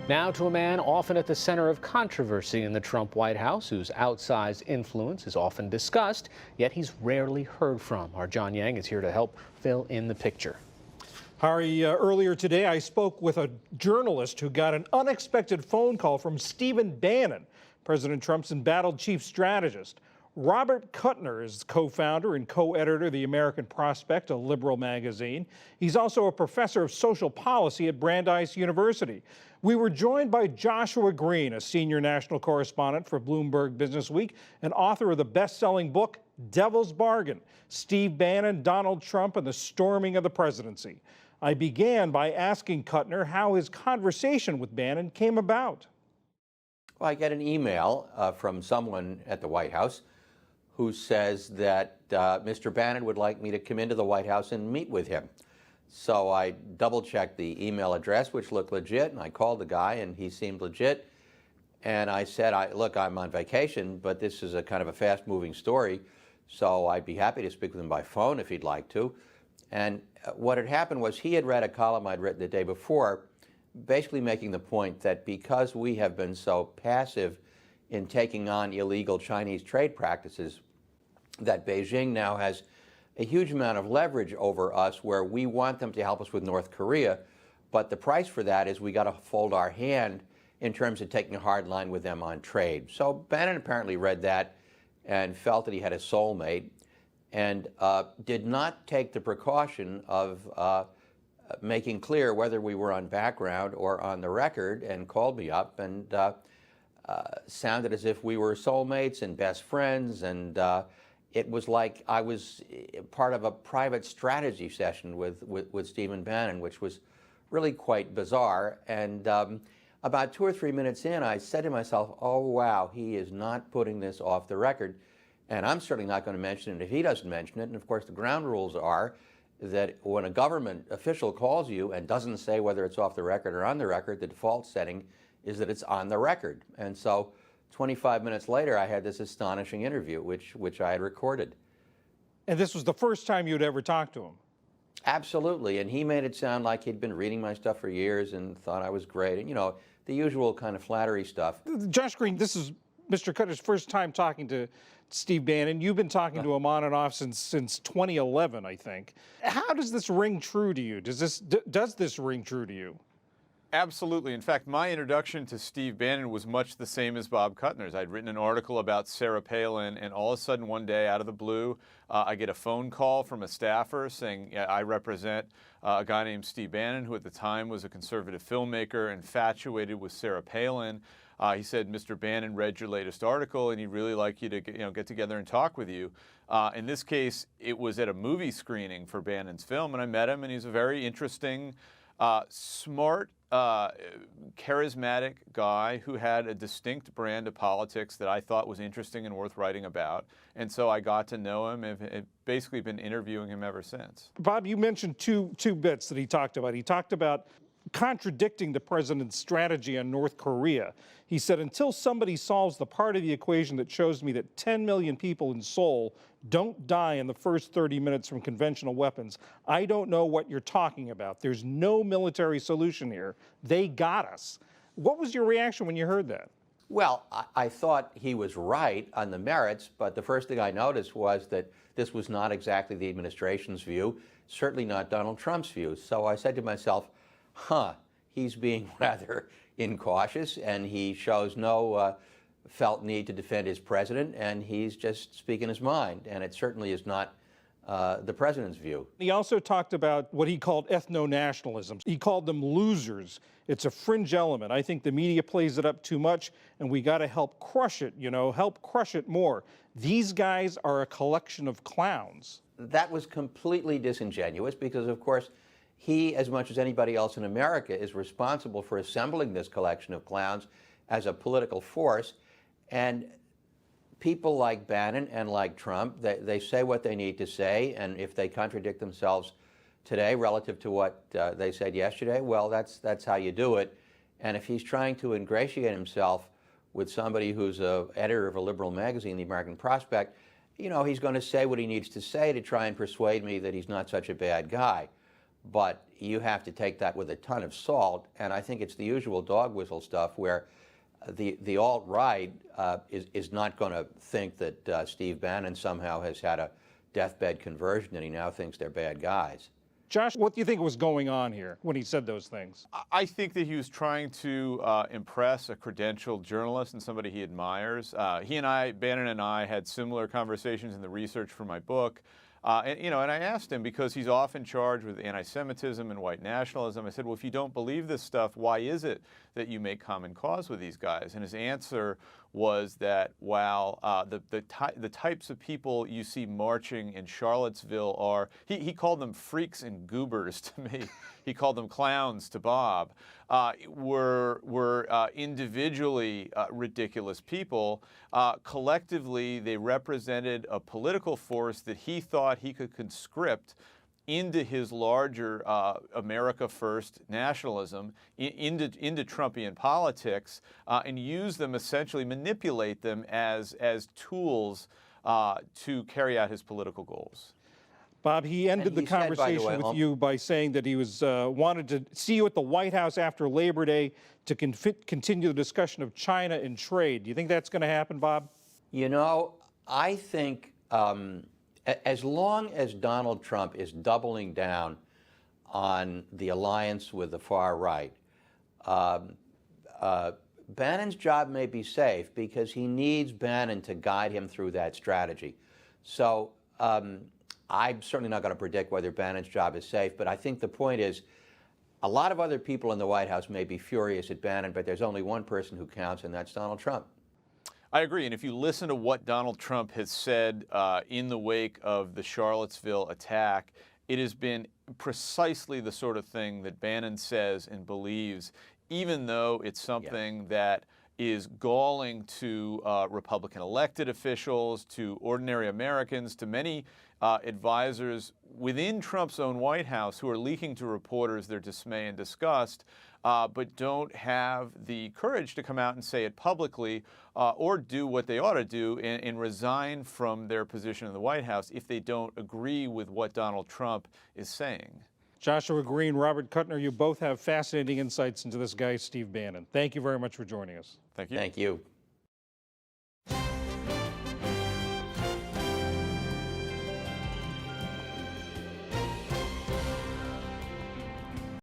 Now to a man often at the center of controversy in the Trump White House, whose outsized influence is often discussed, yet he's rarely heard from. Our John Yang is here to help fill in the picture. Hari, earlier today I spoke with a journalist who got an unexpected phone call from Stephen Bannon, President Trump's embattled chief strategist. Robert Kuttner is co-founder and co-editor of The American Prospect, a liberal magazine. He's also a professor of social policy at Brandeis University. We were joined by Joshua Green, a senior national correspondent for Bloomberg Businessweek and author of the best-selling book, Devil's Bargain: Steve Bannon, Donald Trump, and the Storming of the Presidency. I began by asking Kuttner how his conversation with Bannon came about. Well, I get an email from someone at the White House who says that Mr. Bannon would like me to come into the White House and meet with him. So I double-checked the email address, which looked legit, and I called the guy, and he seemed legit. And I said, look, I'm on vacation, but this is a kind of a fast-moving story, so I'd be happy to speak with him by phone if he'd like to. And what had happened was he had read a column I'd written the day before, basically making the point that because we have been so passive in taking on illegal Chinese trade practices, that Beijing now has a huge amount of leverage over us where we want them to help us with North Korea, but the price for that is we got to fold our hand in terms of taking a hard line with them on trade. So Bannon apparently read that and felt that he had a soulmate and did not take the precaution of making clear whether we were on background or on the record, and called me up and sounded as if we were soulmates and best friends, and it was like I was part of a private strategy session with Stephen Bannon, which was really quite bizarre. And about 2 or 3 minutes in, I said to myself, oh, wow, he is not putting this off the record. And I'm certainly not going to mention it if he doesn't mention it. And of course, the ground rules are that when a government official calls you and doesn't say whether it's off the record or on the record, the default setting is that it's on the record. And so 25 minutes later, I had this astonishing interview, which I had recorded. And this was the first time you'd ever talked to him? Absolutely. And he made it sound like he'd been reading my stuff for years and thought I was great. And, you know, the usual kind of flattery stuff. Josh Green, this is Mr. Kuttner's first time talking to Steve Bannon. You've been talking to him on and off since 2011, I think. How does this ring true to you? Does this ring true to you? Absolutely. In fact, my introduction to Steve Bannon was much the same as Bob Kuttner's. I'd written an article about Sarah Palin, and all of a sudden one day out of the blue, I get a phone call from a staffer saying, yeah, I represent a guy named Steve Bannon, who at the time was a conservative filmmaker infatuated with Sarah Palin. He said, Mr. Bannon read your latest article, and he'd really like you to get together and talk with you. In this case, it was at a movie screening for Bannon's film, and I met him, and he's a very interesting, smart, charismatic guy who had a distinct brand of politics that I thought was interesting and worth writing about. And so I got to know him and have basically been interviewing him ever since. Bob, you mentioned two bits that he talked about. He talked about contradicting the president's strategy on North Korea. He said, until somebody solves the part of the equation that shows me that 10 million people in Seoul don't die in the first 30 minutes from conventional weapons, I don't know what you're talking about. There's no military solution here. They got us. What was your reaction when you heard that? Well, I thought he was right on the merits, but the first thing I noticed was that this was not exactly the administration's view, certainly not Donald Trump's view. So I said to myself, he's being rather incautious, and he shows no felt need to defend his president, and he's just speaking his mind, and it certainly is not the president's view. He also talked about what he called ethno-nationalism. He called them losers. It's a fringe element. I think the media plays it up too much, and we got to help crush it, help crush it more. These guys are a collection of clowns. That was completely disingenuous because, of course, he, as much as anybody else in America, is responsible for assembling this collection of clowns as a political force. And people like Bannon and like Trump, they say what they need to say, and if they contradict themselves today relative to what they said yesterday, well, that's how you do it. And if he's trying to ingratiate himself with somebody who's an editor of a liberal magazine, The American Prospect, he's going to say what he needs to say to try and persuade me that he's not such a bad guy. but you have to take that with a ton of salt. And I think it's the usual dog whistle stuff where the alt-right is not going to think that Steve Bannon somehow has had a deathbed conversion and he now thinks they're bad guys. Josh, what do you think was going on here when he said those things? I think that he was trying to impress a credentialed journalist and somebody he admires. Bannon and I had similar conversations in the research for my book. And I asked him, because he's often charged with anti-Semitism and white nationalism, I said, well, if you don't believe this stuff, why is it that you make common cause with these guys? And his answer was that while the types of people you see marching in Charlottesville are, he called them freaks and goobers to me. He called them clowns to Bob, were individually ridiculous people. Collectively, they represented a political force that he thought he could conscript into his larger America First nationalism, into Trumpian politics, and use them, essentially manipulate them as tools to carry out his political goals. Bob, he ended the he said, by the conversation way, with you by saying that he was wanted to see you at the White House after Labor Day to continue the discussion of China and trade. Do you think that's going to happen, Bob? I think as long as Donald Trump is doubling down on the alliance with the far right, Bannon's job may be safe because he needs Bannon to guide him through that strategy. So I'm certainly not going to predict whether Bannon's job is safe, but I think the point is a lot of other people in the White House may be furious at Bannon, but there's only one person who counts, and that's Donald Trump. I agree. And if you listen to what Donald Trump has said in the wake of the Charlottesville attack, it has been precisely the sort of thing that Bannon says and believes, even though it's something that is galling to Republican elected officials, to ordinary Americans, to many advisors within Trump's own White House who are leaking to reporters their dismay and disgust, but don't have the courage to come out and say it publicly or do what they ought to do and resign from their position in the White House if they don't agree with what Donald Trump is saying. Joshua Green, Robert Kuttner, you both have fascinating insights into this guy, Steve Bannon. Thank you very much for joining us. Thank you. Thank you.